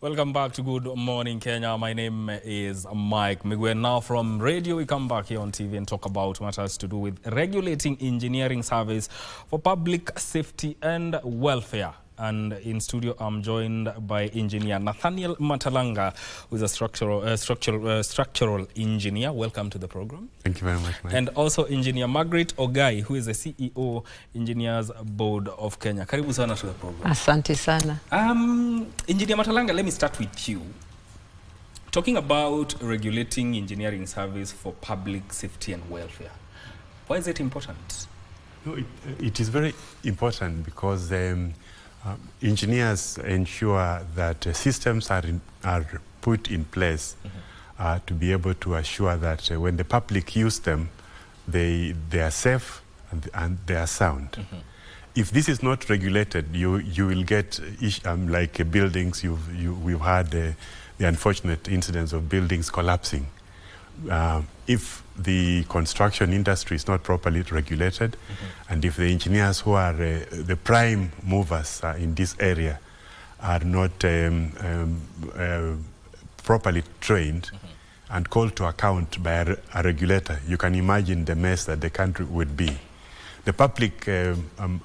Welcome back to Good Morning Kenya. My name is Mike Migwe. Now from radio, we come back here on TV and talk about matters to do with regulating engineering service for public safety and welfare. And in studio, I'm joined by engineer Nathaniel Matalanga, who is a structural engineer. Welcome to the program. Thank you very much, Mike. And also engineer Margaret Ogai, who is the CEO, Engineers Board of Kenya. Karibu sana to the program. Asante sana. Engineer Matalanga, let me start with you. Talking about regulating engineering service for public safety and welfare. Why is it important? No, it is very important because engineers ensure that systems are put in place to be able to assure that when the public use them, they are safe and they are sound. If this is not regulated, you will get like buildings. We've had the unfortunate incidents of buildings collapsing. If the construction industry is not properly regulated, and if the engineers who are the prime movers in this area are not properly trained and called to account by a regulator, you can imagine the mess that the country would be. The public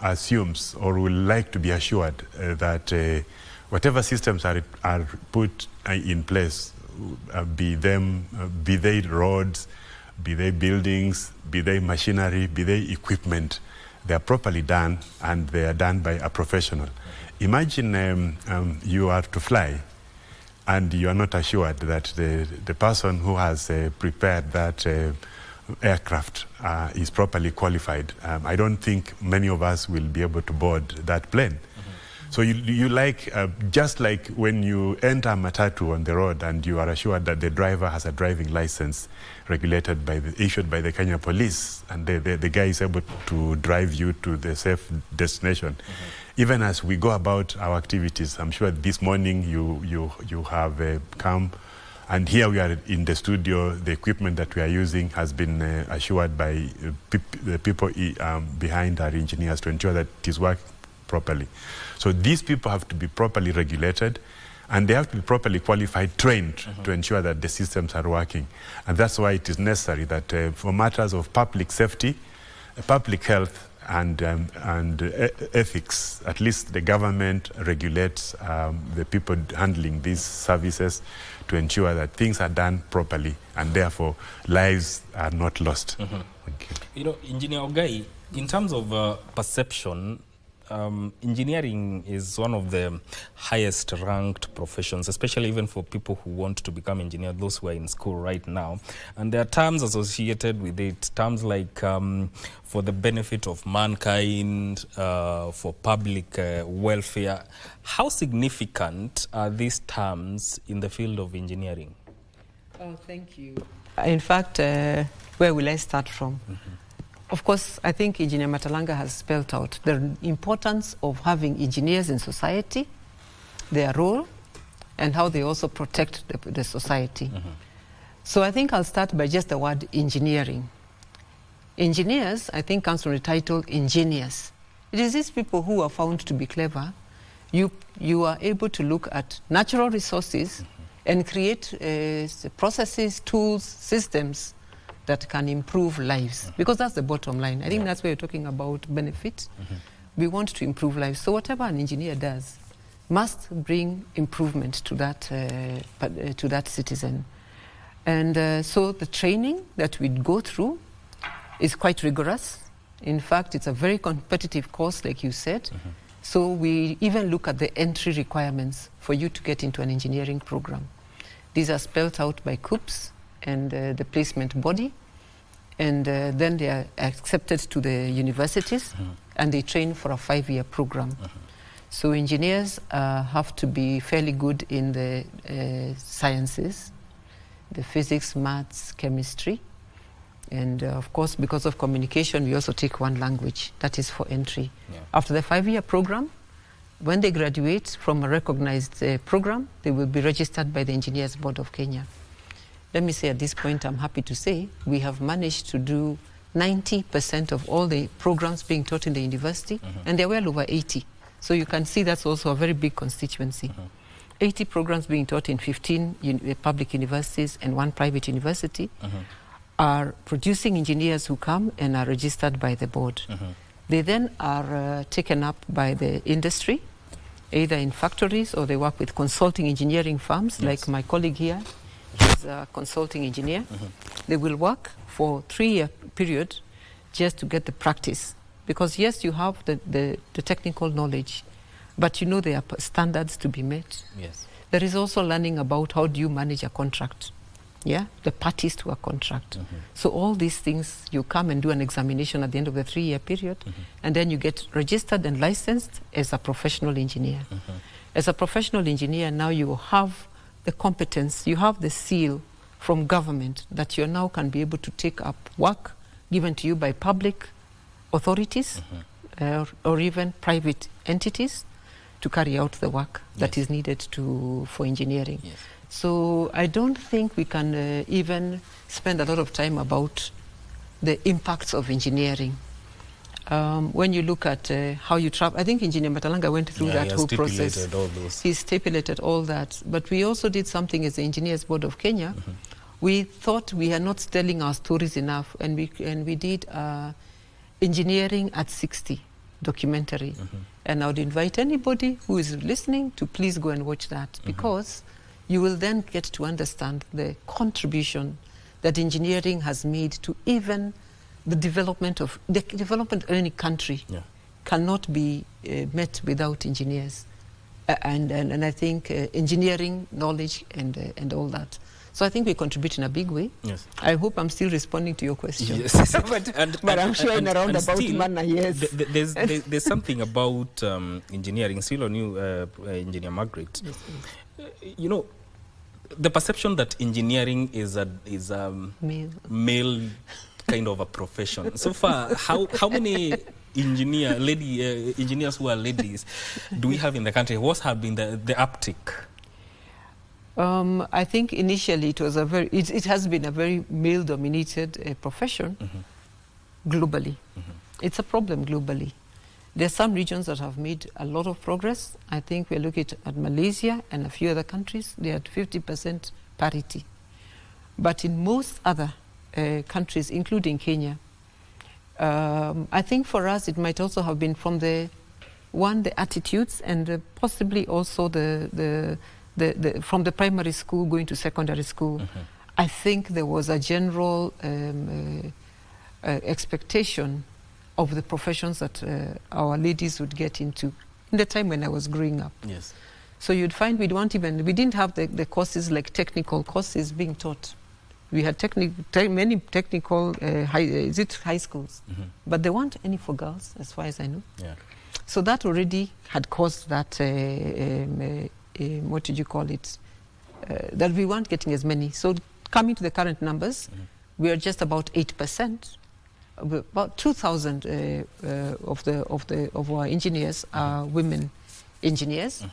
assumes or will like to be assured that whatever systems are put in place, be they roads, be they buildings, be they machinery, be they equipment, they are properly done and they are done by a professional. Imagine you are to fly and you are not assured that the person who has prepared that aircraft is properly qualified. I don't think many of us will be able to board that plane. So you like, just like when you enter a matatu on the road and you are assured that the driver has a driving license regulated issued by the Kenya police, and the guy is able to drive you to the safe destination. Even as we go about our activities, I'm sure this morning you have come, and here we are in the studio. The equipment that we are using has been assured by the people behind our engineers to ensure that it is working properly. So these people have to be properly regulated and they have to be properly qualified, trained to ensure that the systems are working. And that's why it is necessary that for matters of public safety, public health and ethics, at least the government regulates the people handling these services to ensure that things are done properly and therefore lives are not lost. Thank you. You know, Engineer Ogai, in terms of perception, engineering is one of the highest ranked professions, especially even for people who want to become engineers, those who are in school right now. And there are terms associated with it, terms like for the benefit of mankind, for public welfare. How significant are these terms in the field of engineering? Oh, thank you. In fact, where will I start from? Of course, I think Engineer Matalanga has spelled out the importance of having engineers in society, their role, and how they also protect the society. So I think I'll start by just the word engineering. Engineers, I think, comes from the title ingenious. It is these people who are found to be clever. You are able to look at natural resources and create processes, tools, systems that can improve lives, because that's the bottom line. I think that's where you're talking about benefit. We want to improve lives. So whatever an engineer does must bring improvement to that citizen. And so the training that we go through is quite rigorous. In fact, it's a very competitive course, like you said. So we even look at the entry requirements for you to get into an engineering program. These are spelled out by KUPS and the placement body, and then they are accepted to the universities and they train for a 5-year program. So engineers have to be fairly good in the sciences, the physics, maths, chemistry, and of course, because of communication, we also take one language. That is for entry. After the 5-year program, when they graduate from a recognized program, they will be registered by the Engineers Board of Kenya. Let me say at this point, I'm happy to say we have managed to do 90% of all the programs being taught in the university, and they're well over 80. So you can see that's also a very big constituency. 80 programs being taught in 15 public universities and 1 private university, are producing engineers who come and are registered by the board. They then are taken up by the industry, either in factories or they work with consulting engineering firms, like my colleague here. He's a consulting engineer. They will work for a 3-year period just to get the practice. Because yes, you have the technical knowledge, but you know there are standards to be met. Yes. There is also learning about how do you manage a contract, the parties to a contract. So all these things, you come and do an examination at the end of the 3-year period, and then you get registered and licensed as a professional engineer. As a professional engineer, now you have the competence, you have the seal from government that you now can be able to take up work given to you by public authorities or even private entities to carry out the work that is needed for engineering. So I don't think we can even spend a lot of time about the impacts of engineering. When you look at how you travel, I think Engineer Matalanga went through that whole process. He stipulated all that. But we also did something as the Engineers Board of Kenya. We thought we are not telling our stories enough, and we did Engineering at 60 documentary. And I would invite anybody who is listening to please go and watch that, because you will then get to understand the contribution that engineering has made to even the development of any country cannot be met without engineers. And I think engineering knowledge and all that. So I think we contribute in a big way. Yes. I hope I'm still responding to your question. Yes. but I'm sure in a roundabout manner, yes. There's something about engineering. Still on you, Engineer Margaret. Yes, you know, the perception that engineering is a male kind of a profession. So far, how many engineers who are ladies do we have in the country? What have been the uptick? I think initially it was it has been a very male-dominated profession globally. It's a problem globally. There are some regions that have made a lot of progress. I think we're looking at Malaysia and a few other countries. They had 50% parity. But in most other countries, including Kenya, I think for us it might also have been from the attitudes and possibly also from the primary school going to secondary school. I think there was a general expectation of the professions that our ladies would get into in the time when I was growing up. Yes. So you'd find we didn't have the courses like technical courses being taught. We had many technical high schools, but there weren't any for girls, as far as I know. Yeah. So that already had caused that, what did you call it, that we weren't getting as many. So coming to the current numbers, we are just about 8%. About 2,000 of our engineers are women engineers.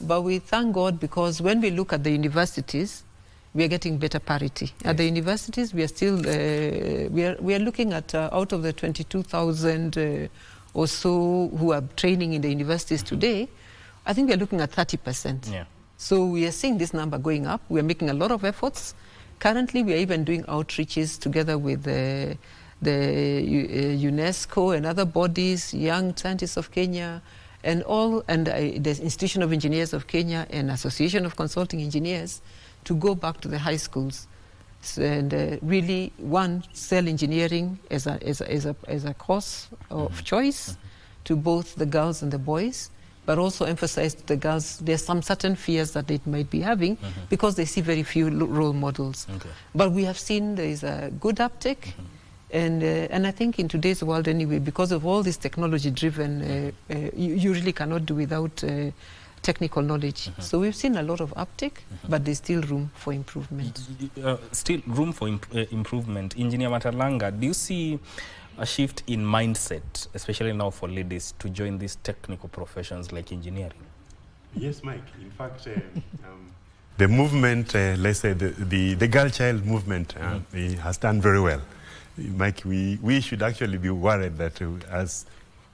But we thank God, because when we look at the universities, we are getting better parity. Yes. At the universities, we are still we are looking at out of the 22,000 or so who are training in the universities today, I think we are looking at 30%. Yeah. So we are seeing this number going up. We are making a lot of efforts. Currently, we are even doing outreaches together with the UNESCO and other bodies, Young Scientists of Kenya, and the Institution of Engineers of Kenya and Association of Consulting Engineers, to go back to the high schools and really sell engineering as a course of choice to both the girls and the boys, but also emphasize to the girls there's some certain fears that they might be having because they see very few role models. Okay. But we have seen there is a good uptick. And I think in today's world anyway, because of all this technology-driven, you really cannot do without technical knowledge. So we've seen a lot of uptick, but there's still room for improvement. Still room for improvement. Engineer Matalanga, do you see a shift in mindset, especially now for ladies, to join these technical professions like engineering? Yes, Mike. In fact, the movement, let's say the girl child movement, has done very well. Mike, we should actually be worried that as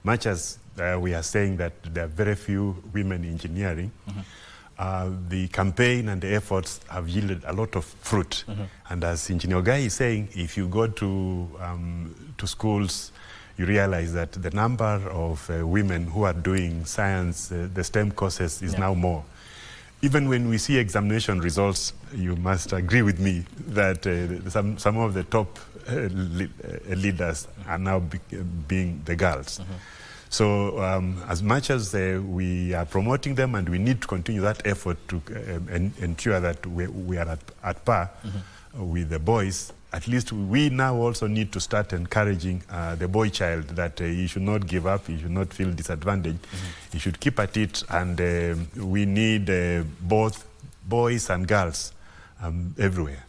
much as we are saying that there are very few women in engineering, the campaign and the efforts have yielded a lot of fruit. And as Engineer Guy is saying, if you go to schools, you realize that the number of women who are doing science, the STEM courses, is now more. Even when we see examination results, you must agree with me that some of the top leaders are now being the girls. So as much as we are promoting them, and we need to continue that effort to ensure that we are at par with the boys, at least we now also need to start encouraging the boy child that he should not give up, he should not feel disadvantaged, he should keep at it, and we need both boys and girls everywhere.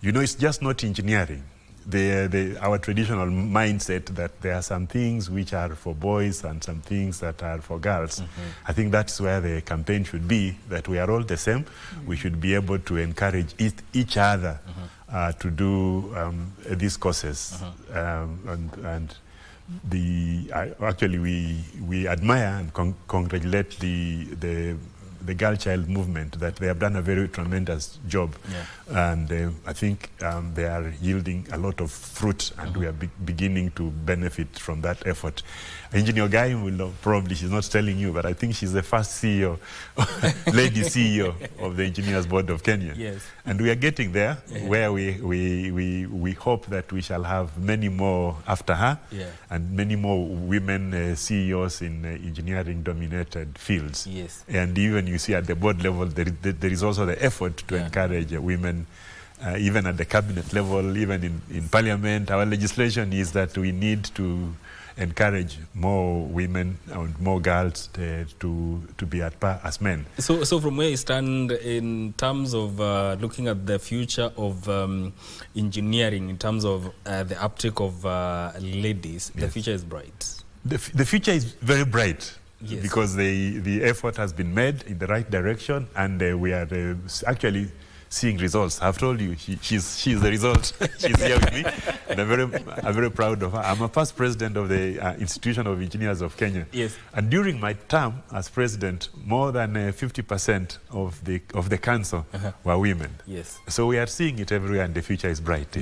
You know, it's just not engineering. Our traditional mindset that there are some things which are for boys and some things that are for girls. I think that's where the campaign should be, that we are all the same. We should be able to encourage each other to do these courses. Actually we admire and congratulate the girl child movement, that they have done a very tremendous job. And I think they are yielding a lot of fruit, and we are beginning to benefit from that effort. Engineer Guy will probably, she's not telling you, but I think she's the first CEO, lady CEO of the Engineers Board of Kenya. And we are getting there, where we hope that we shall have many more after her, and many more women CEOs in engineering-dominated fields. And even you see at the board level, there is also the effort to encourage women, even at the cabinet level, even in parliament. Our legislation is that we need to encourage more women and more girls to be at par as men. So from where you stand in terms of looking at the future of engineering, in terms of the uptake of ladies, the future is bright. The future is very bright. Because the effort has been made in the right direction, and we are actually seeing results. I've told you, she's the result. She's here with me, and I'm very proud of her. I'm a past president of the Institution of Engineers of Kenya. And during my term as president, more than 50% of the council were women. So we are seeing it everywhere, and the future is bright.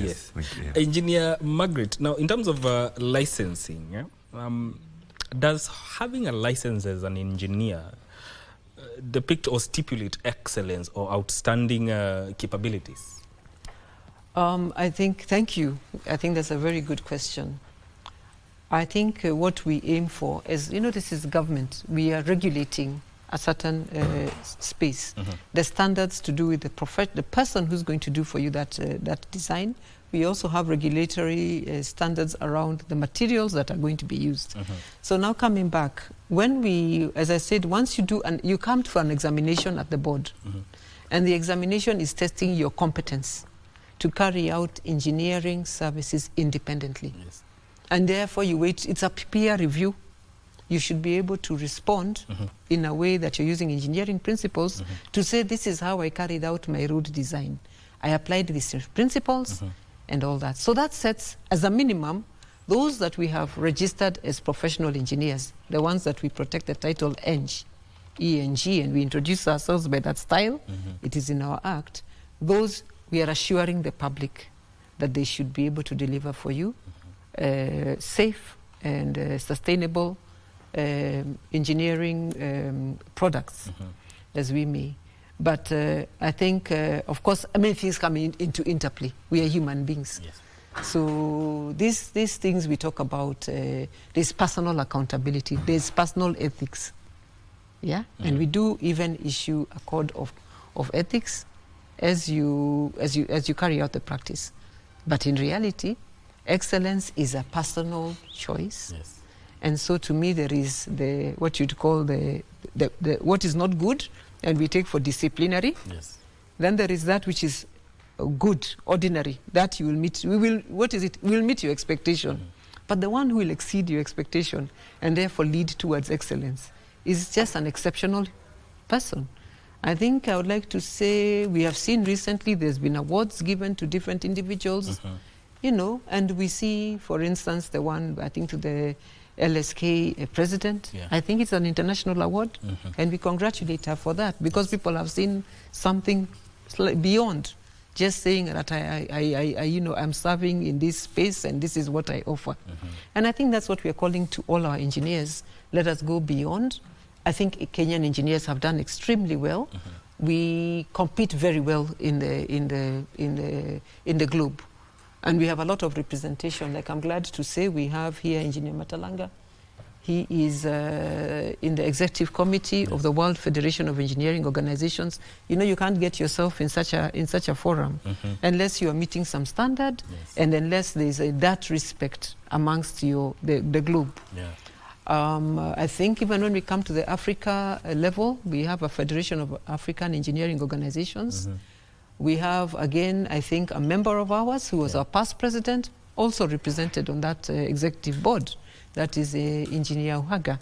Engineer Margaret, now in terms of licensing, does having a license as an engineer depict or stipulate excellence or outstanding capabilities? Thank you. I think that's a very good question. I think what we aim for is, you know, this is government. We are regulating a certain space. The standards to do with the person who's going to do for you that design. We also have regulatory standards around the materials that are going to be used. So now coming back, when we, as I said, once you do, and you come for an examination at the board, and the examination is testing your competence to carry out engineering services independently. And therefore you wait, it's a peer review. You should be able to respond in a way that you're using engineering principles to say, this is how I carried out my road design. I applied these principles and all that. So that sets, as a minimum, those that we have registered as professional engineers, the ones that we protect the title ENG, and we introduce ourselves by that style, it is in our act. Those, we are assuring the public that they should be able to deliver for you safe and sustainable engineering products as we may. But I think, of course, many things come into interplay. We are human beings. So these things we talk about, there's personal accountability, there's personal ethics. And we do even issue a code of ethics as you carry out the practice. But in reality, excellence is a personal choice. And so to me, there is what you'd call what is not good, and we take for disciplinary. Then there is that which is good, ordinary, that you will meet. We'll meet your expectation. But the one who will exceed your expectation and therefore lead towards excellence is just an exceptional person. I think I would like to say we have seen recently there's been awards given to different individuals, you know, and we see, for instance, the one, I think, to the LSK president. Yeah. I think it's an international award, and we congratulate her for that, because people have seen something beyond just saying that I'm serving in this space and this is what I offer. And I think that's what we are calling to all our engineers. Let us go beyond. I think Kenyan engineers have done extremely well. We compete very well in the globe, and we have a lot of representation. Like, I'm glad to say we have here Engineer Matalanga. He is in the executive committee of the World Federation of Engineering Organizations. You know, you can't get yourself in such a forum unless you are meeting some standard, and unless there is that respect amongst the globe. Yeah. I think even when we come to the Africa level, we have a Federation of African Engineering Organizations. We have, again, I think, a member of ours who was our past president, also represented on that executive board. That is Engineer Uhaga.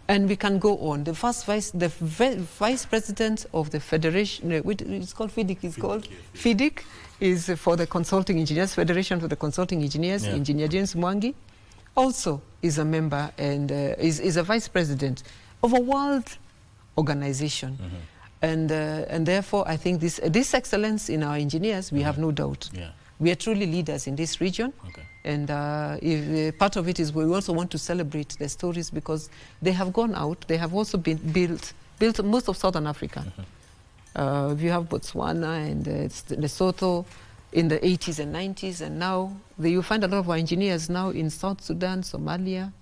And we can go on. The vice president of the federation, it's called FIDIC, FIDIC is for the Consulting Engineers, Federation for the Consulting Engineers, Engineer James Mwangi, also is a member and is a vice president of a world organization. And therefore, I think this excellence in our engineers, we have no doubt. We are truly leaders in this region. And part of it is we also want to celebrate their stories, because they have gone out. They have also been built most of Southern Africa. You have Botswana and Lesotho in the 80s and 90s, and now you find a lot of our engineers now in South Sudan, Somalia.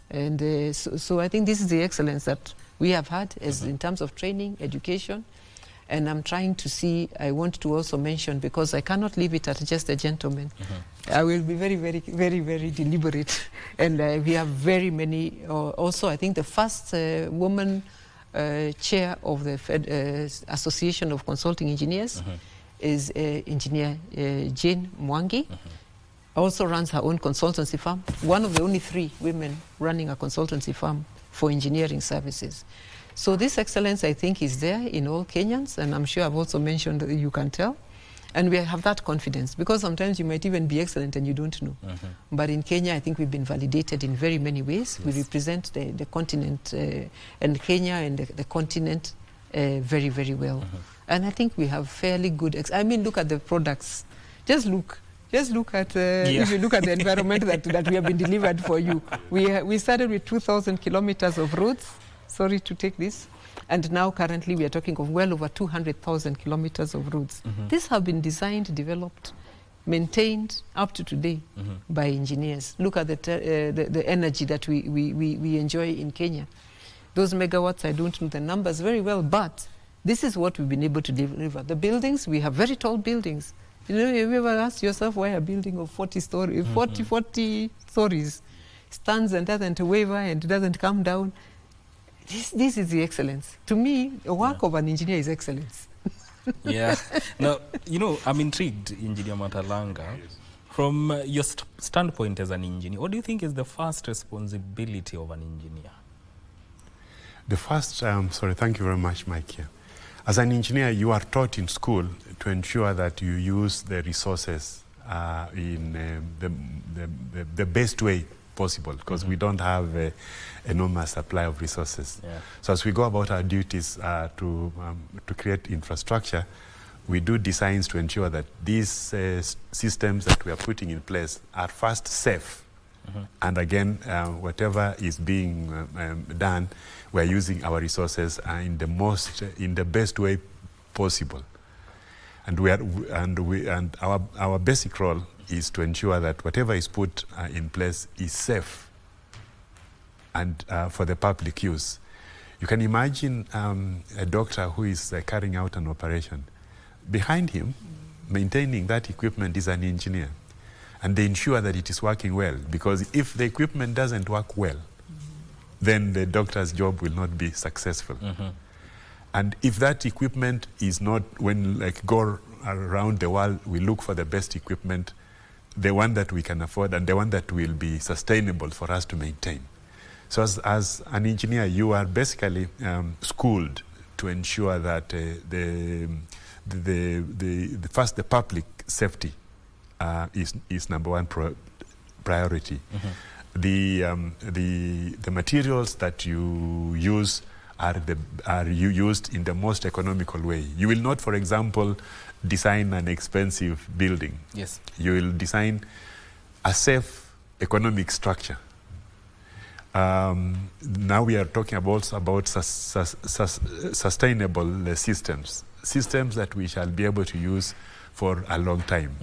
And so I think this is the excellence that we have had as in terms of training, education. And I'm trying to see, I want to also mention, because I cannot leave it at just a gentleman. I will be very, very, very, very deliberate. And we have very many, also I think the first woman chair of the Association of Consulting Engineers is Engineer Jane Mwangi. Also runs her own consultancy firm. One of the only 3 women running a consultancy firm for engineering services. So this excellence, I think, is there in all Kenyans, and I'm sure I've also mentioned that you can tell. And we have that confidence, because sometimes you might even be excellent and you don't know. But in Kenya, I think we've been validated in very many ways. We represent the continent and Kenya and the continent very, very well. And I think we have fairly good, I mean, look at the products. Just look at, if you look at the environment that we have been delivered for you. We started with 2,000 kilometers of roads. Sorry to take this. And now currently we are talking of well over 200,000 kilometers of roads. These have been designed, developed, maintained up to today by engineers. Look at the energy that we enjoy in Kenya. Those megawatts, I don't know the numbers very well, but this is what we've been able to deliver. The buildings, we have very tall buildings. You know, have you ever asked yourself why a building of 40 stories stands and doesn't waver and doesn't come down? This is the excellence. To me, the work of an engineer is excellence. Now, you know, I'm intrigued, Engineer Matalanga. From your standpoint as an engineer, what do you think is the first responsibility of an engineer? The first, thank you very much, Mike. Here. As an engineer, you are taught in school to ensure that you use the resources in the best way possible, because we don't have an enormous supply of resources. So as we go about our duties to create infrastructure, we do designs to ensure that these systems that we are putting in place are first safe. And again, whatever is being done, we're using our resources in the best way possible. And our basic role is to ensure that whatever is put in place is safe and for the public use. You can imagine a doctor who is carrying out an operation. Behind him, maintaining that equipment, is an engineer. And they ensure that it is working well, because if the equipment doesn't work well, then the doctor's job will not be successful. And if that equipment is not, when go around the world, we look for the best equipment, the one that we can afford and the one that will be sustainable for us to maintain. So as an engineer, you are basically schooled to ensure that the public safety is number one priority. the materials that you use are used in the most economical way. You will not, for example, design an expensive building. Yes. You will design a safe economic structure. Now we are talking about sustainable systems that we shall be able to use for a long time.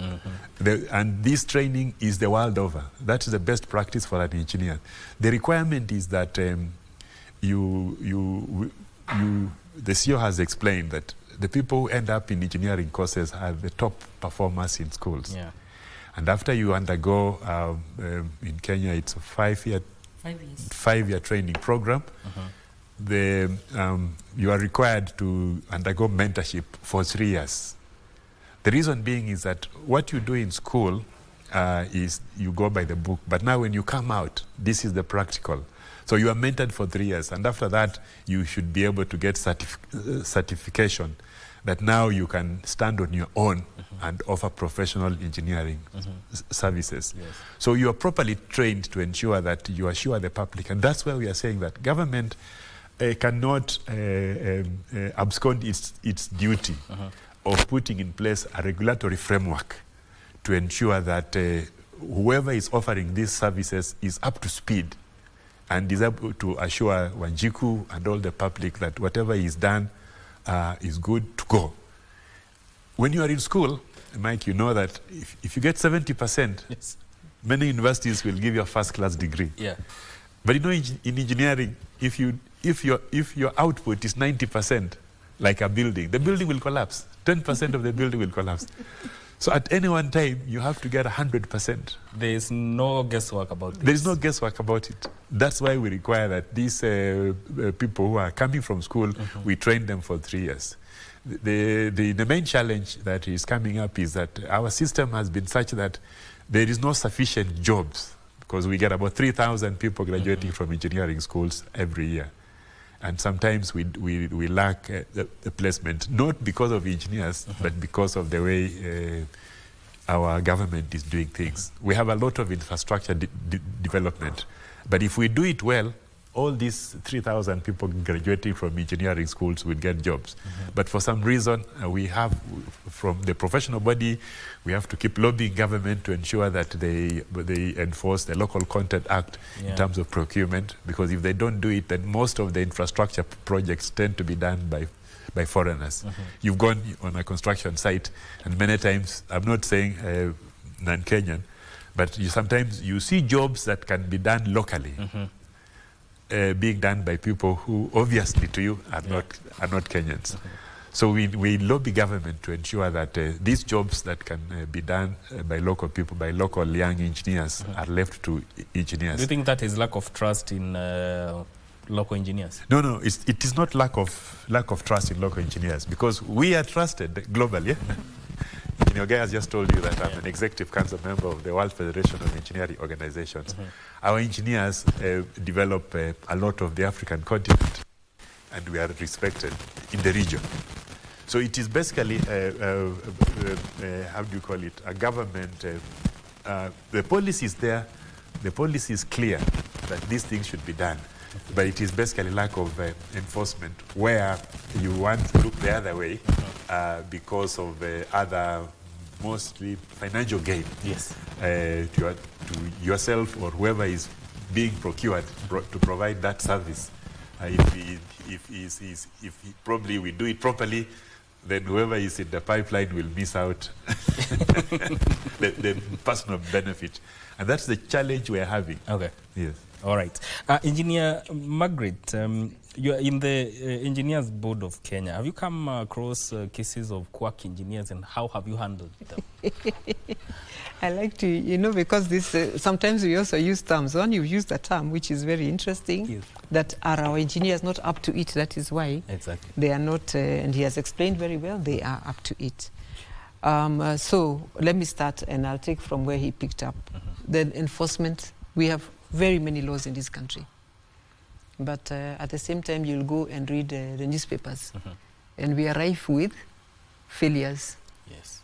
And this training is the world over. That is the best practice for an engineer. The requirement is that the CEO has explained that the people who end up in engineering courses are the top performers in schools. Yeah. And after you undergo, in Kenya, it's a 5-year training program. You are required to undergo mentorship for 3 years. The reason being is that what you do in school is you go by the book, but now when you come out, this is the practical. So you are mentored for 3 years, and after that, you should be able to get certification that now you can stand on your own and offer professional engineering services. Yes. So you are properly trained to ensure that you assure the public, and that's where we are saying that government cannot abscond its duty of putting in place a regulatory framework to ensure that whoever is offering these services is up to speed and is able to assure Wanjiku and all the public that whatever is done is good to go. When you are in school, Mike, you know that if you get 70%, yes, many universities will give you a first-class degree. Yeah. But you know, in engineering, if your output is 90%, like a building, the building will collapse. 10% of the building will collapse. So at any one time, you have to get 100%. There is no guesswork about this. There is no guesswork about it. That's why we require that these people who are coming from school, we train them for 3 years. The main challenge that is coming up is that our system has been such that there is no sufficient jobs, because we get about 3,000 people graduating from engineering schools every year. And sometimes we lack the placement, not because of engineers, but because of the way our government is doing things. We have a lot of infrastructure development, but if we do it well, all these 3,000 people graduating from engineering schools will get jobs. But for some reason, we have, from the professional body, we have to keep lobbying government to ensure that they enforce the Local Content Act in terms of procurement, because if they don't do it, then most of the infrastructure projects tend to be done by foreigners. You've gone on a construction site, and many times, I'm not saying non-Kenyan, but sometimes you see jobs that can be done locally. Being done by people who obviously to you are not Kenyans. So we lobby government to ensure that these jobs that can be done by local people, by local young engineers, are left to engineers. Do you think that is lack of trust in local engineers? No, it is not lack of trust in local engineers, because we are trusted globally. Engineer Guy has just told you that I'm an executive council member of the World Federation of Engineering Organizations. Our engineers develop a lot of the African continent, and we are respected in the region. So it is basically, how do you call it, a government, the policy is there, the policy is clear that these things should be done. But it is basically lack of enforcement, where you want to look the other way because of other, mostly financial gain. Yes. To yourself or whoever is being procured to provide that service. If probably we do it properly, then whoever is in the pipeline will miss out the personal benefit. And that's the challenge we're having. Okay. Yes. All right. Engineer Margaret, you're in the Engineers Board of Kenya. Have you come across cases of quack engineers, and how have you handled them? I like to, because this sometimes we also use terms. One, you've used a term which is very interesting, yes, that are our engineers not up to it. That is why they are not, and he has explained very well, they are up to it. So let me start, and I'll take from where he picked up. The enforcement, we have very many laws in this country. But at the same time, you'll go and read the newspapers, and we are rife with failures. Yes.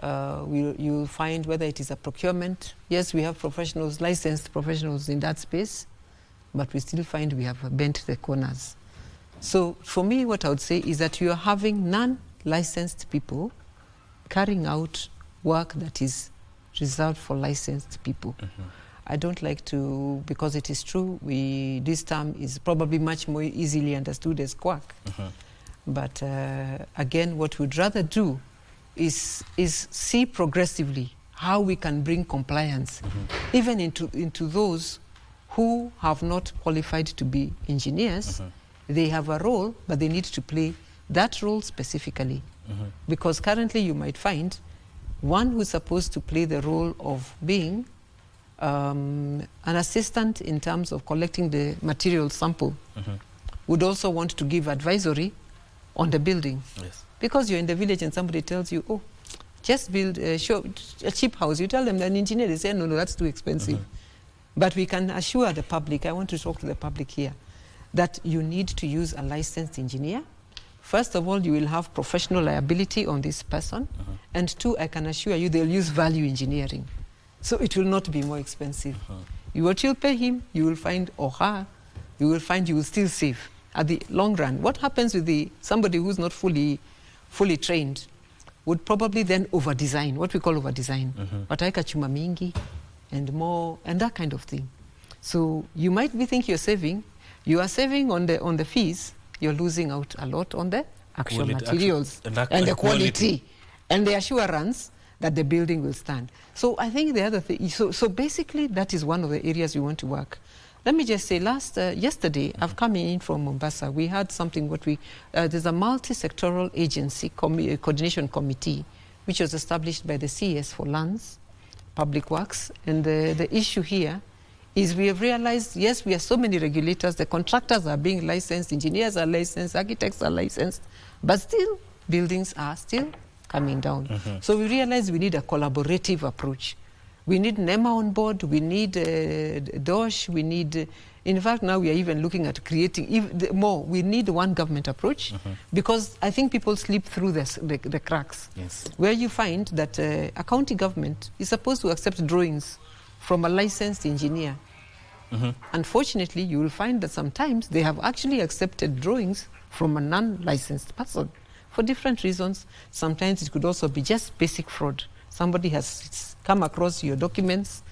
You'll find whether it is a procurement. Yes, we have professionals, licensed professionals in that space, but we still find we have bent the corners. So for me, what I would say is that you are having non-licensed people carrying out work that is reserved for licensed people. I don't like to, because it is true, this term is probably much more easily understood as quack. But again, what we'd rather do is see progressively how we can bring compliance even into those who have not qualified to be engineers. They have a role, but they need to play that role specifically. Because currently you might find one who's supposed to play the role of being an assistant in terms of collecting the material sample would also want to give advisory on the building. Yes. Because you're in the village and somebody tells you, oh, just build a cheap house. You tell them, an engineer, they say, no, that's too expensive. But we can assure the public, I want to talk to the public here, that you need to use a licensed engineer. First of all, you will have professional liability on this person. And two, I can assure you they'll use value engineering. So it will not be more expensive. What you'll pay him, you will find, or her, you will still save at the long run. What happens with somebody who's not fully trained would probably then over-design, what we call over-design. Wataeka chuma mingi and more, and that kind of thing. So you might think you're saving. You are saving on the fees. You're losing out a lot on the actual materials and the quality and the assurance that the building will stand. So I think the other thing, so basically that is one of the areas we want to work. Let me just say, yesterday, I've come in from Mombasa. We had something, there's a multi-sectoral agency coordination committee, which was established by the CS for Lands, Public Works. And the issue here is we have realized, yes, we have so many regulators, the contractors are being licensed, engineers are licensed, architects are licensed, but still, buildings are still coming down. So we realized we need a collaborative approach. We need NEMA on board, we need DOSH, we need, in fact, now we are even looking at creating more. We need one government approach because I think people slip through the cracks. Yes. Where you find that a county government is supposed to accept drawings from a licensed engineer. Unfortunately, you will find that sometimes they have actually accepted drawings from a non-licensed person for different reasons. Sometimes it could also be just basic fraud. Somebody has come across your documents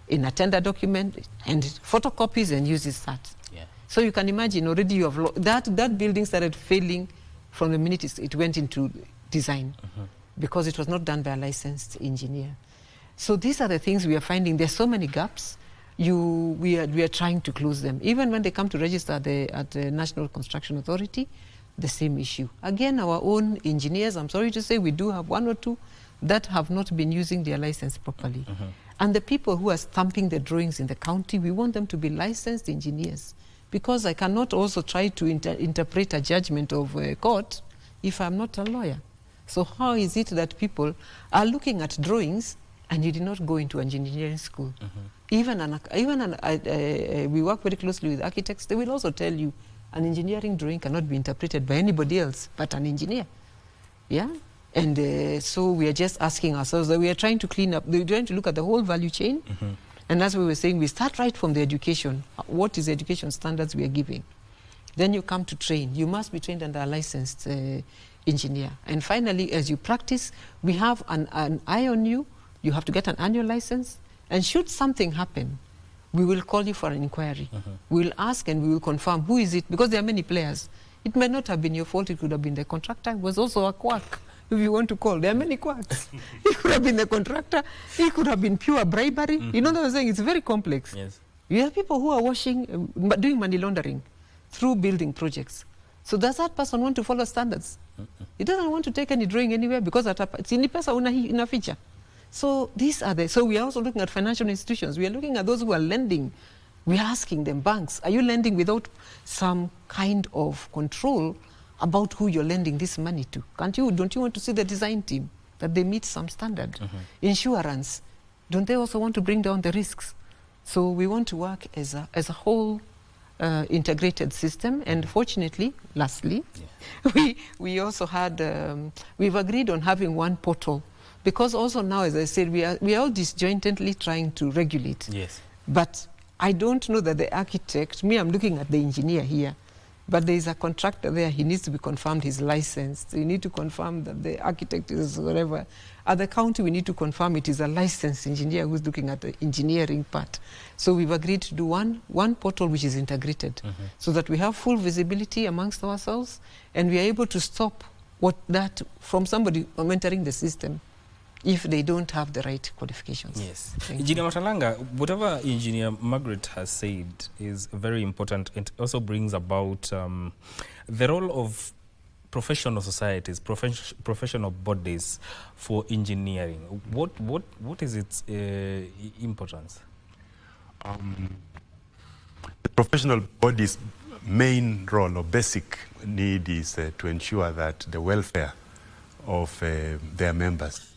in a tender document and photocopies and uses that. Yeah. So you can imagine already you have that building started failing from the minute it went into design because it was not done by a licensed engineer. So these are the things we are finding. There's so many gaps. We are trying to close them. Even when they come to register at the National Construction Authority, the same issue. Again, our own engineers, I'm sorry to say, we do have one or two that have not been using their license properly. And the people who are stamping the drawings in the county, we want them to be licensed engineers, because I cannot also try to interpret a judgment of court if I'm not a lawyer. So how is it that people are looking at drawings and you did not go into engineering school? Even we work very closely with architects. They will also tell you an engineering drawing cannot be interpreted by anybody else but an engineer. Yeah? And so we are just asking ourselves that we are trying to clean up, we're trying to look at the whole value chain. And as we were saying, we start right from the education. What is the education standards we are giving? Then you come to train. You must be trained under a licensed engineer. And finally, as you practice, we have an eye on you. You have to get an annual license. And should something happen, we will call you for an inquiry. We will ask and we will confirm who is it, because there are many players. It may not have been your fault. It could have been the contractor. It was also a quack, if you want to call. There are many quacks. It could have been the contractor. It could have been pure bribery. You know what I'm saying? It's very complex. Yes. You have people who are doing money laundering through building projects. So does that person want to follow standards? He doesn't want to take any drawing anywhere because it's in a feature. So so we are also looking at financial institutions. We are looking at those who are lending. We are asking them, banks, are you lending without some kind of control about who you're lending this money to? Don't you want to see the design team, that they meet some standard? Insurance, don't they also want to bring down the risks? So we want to work as a whole integrated system. And fortunately, lastly, we also had, we've agreed on having one portal because also now, as I said, we are all disjointedly trying to regulate. Yes. But I don't know that the architect, I'm looking at the engineer here, but there is a contractor there, he needs to be confirmed he's licensed. You need to confirm that the architect is whatever. At the county, we need to confirm it is a licensed engineer who's looking at the engineering part. So we've agreed to do one portal which is integrated, so that we have full visibility amongst ourselves, and we are able to stop that from somebody entering the system if they don't have the right qualifications. Yes. Engineer Matalanga, whatever Engineer Margaret has said is very important. It also brings about the role of professional societies, professional bodies for engineering. What is its importance? The professional bodies' main role or basic need is to ensure that the welfare of their members,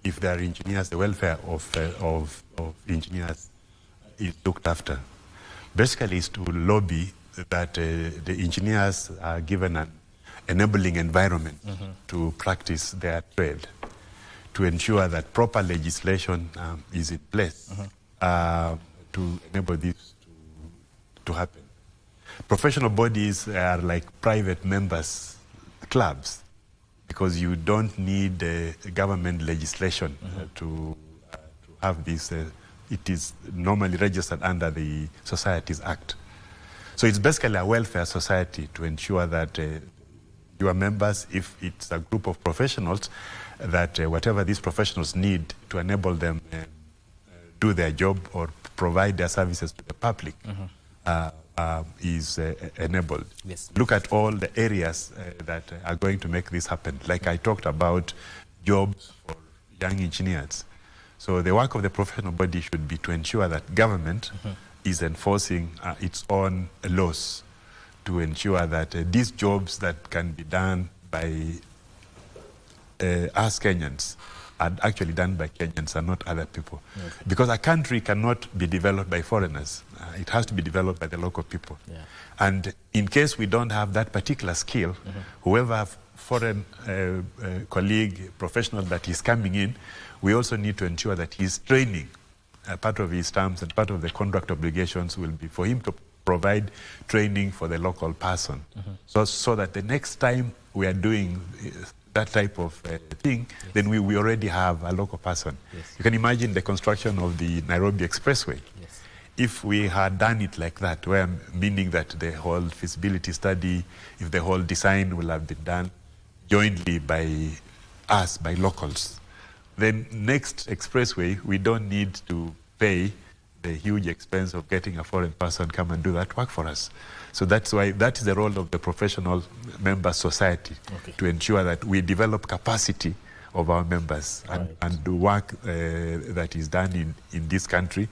if they are engineers, the welfare of engineers is looked after. Basically, is to lobby that the engineers are given an enabling environment to practice their trade, to ensure that proper legislation is in place to enable this to happen. Professional bodies are like private members' clubs, because you don't need government legislation to have this. It is normally registered under the Societies Act. So it's basically a welfare society to ensure that your members, if it's a group of professionals, that whatever these professionals need to enable them do their job or provide their services to the public is enabled. Yes. Look at all the areas that are going to make this happen. Like I talked about jobs for young engineers. So the work of the professional body should be to ensure that government is enforcing its own laws to ensure that these jobs that can be done by us Kenyans are actually done by Kenyans and not other people. Okay. Because a country cannot be developed by foreigners. It has to be developed by the local people. Yeah. And in case we don't have that particular skill, whoever foreign colleague, professional that is coming in, we also need to ensure that he's training. Part of his terms and part of the contract obligations will be for him to provide training for the local person. So that the next time we are doing that type of thing, then we already have a local person. Yes. You can imagine the construction of the Nairobi Expressway. Yes. If we had done it like that, where meaning that the whole feasibility study, if the whole design will have been done jointly by us, by locals, then next expressway, we don't need to pay the huge expense of getting a foreign person come and do that work for us. So that's why that is the role of the professional member society, to ensure that we develop capacity of our members and the work that is done in this country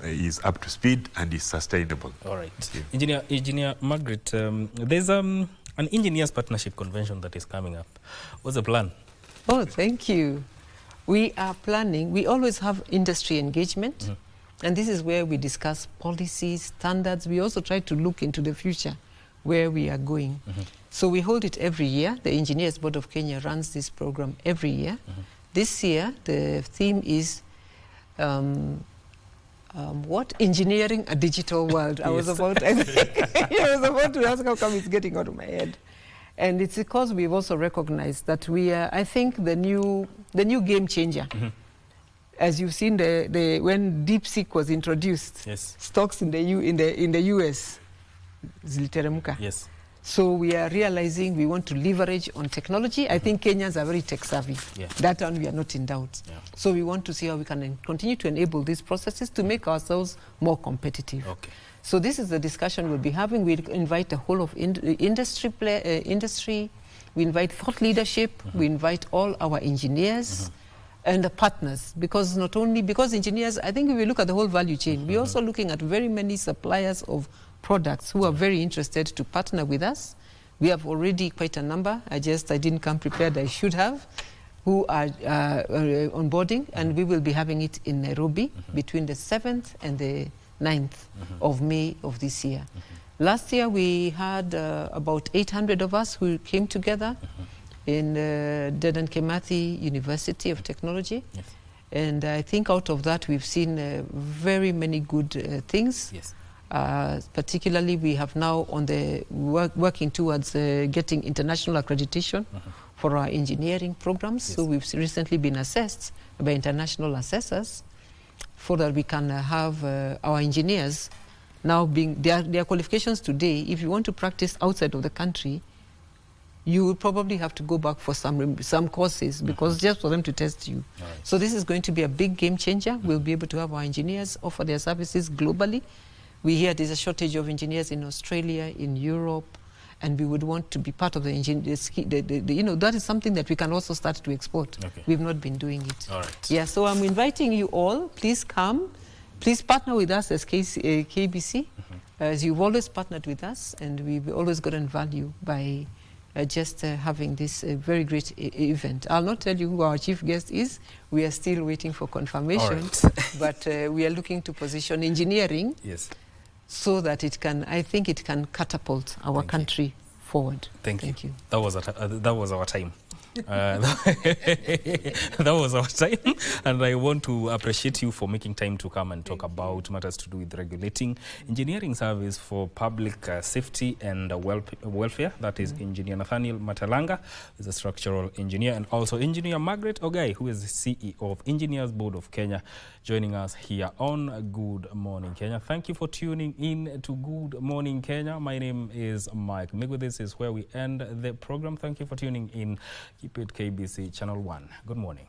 is up to speed and is sustainable. All right. Yeah. Engineer Margaret, there's an engineers partnership convention that is coming up. What's the plan? Oh, thank you. We are planning, we always have industry engagement. And this is where we discuss policies, standards. We also try to look into the future, where we are going. So we hold it every year. The Engineers Board of Kenya runs this program every year. This year, the theme is what? Engineering a digital world. I was about to ask how come it's getting out of my head. And it's because we've also recognized that we are, I think, the new game changer. As you've seen, when DeepSeek was introduced, stocks in the US ziliteremka. Yes. So we are realizing we want to leverage on technology. I think Kenyans are very tech savvy. Yeah. That one we are not in doubt. Yeah. So we want to see how we can continue to enable these processes to make ourselves more competitive. Okay. So this is the discussion we'll be having. We invite the whole of industry. We invite thought leadership. We invite all our engineers. And the partners, because not only, because engineers, I think if we look at the whole value chain, we're also looking at very many suppliers of products who are very interested to partner with us. We have already quite a number. I didn't come prepared, I should have, who are onboarding, and we will be having it in Nairobi between the 7th and the 9th of May of this year. Last year we had about 800 of us who came together. in Dedan Kimathi University of Technology. Yes. And I think out of that we've seen very many good things. Yes. Particularly we have now on the working towards getting international accreditation for our engineering programs. Yes. So we've recently been assessed by international assessors so that we can have our engineers now being, their qualifications today, if you want to practice outside of the country, you will probably have to go back for some courses because just for them to test you. Right. So this is going to be a big game changer. We'll be able to have our engineers offer their services globally. We hear there's a shortage of engineers in Australia, in Europe, and we would want to be part of the engineers. You know, that is something that we can also start to export. Okay. We've not been doing it. All right. Yeah, so I'm inviting you all. Please come. Please partner with us as KBC, as you've always partnered with us, and we've always gotten value by just having this very great event. I'll not tell you who our chief guest is. We are still waiting for confirmation, but we are looking to position engineering so that it can, I think it can catapult our country forward. Thank you. That was our time. That was our time, and I want to appreciate you for making time to come and talk about matters to do with regulating engineering service for public safety and welfare. That is Engineer Nathaniel Matalanga, who is a structural engineer, and also Engineer Margaret Ogai, who is the CEO of Engineers Board of Kenya, joining us here on Good Morning Kenya. Thank you for tuning in to Good Morning Kenya. My name is Mike Migo. This is where we end the program. Thank you for tuning in. Keep it KBC Channel 1. Good morning.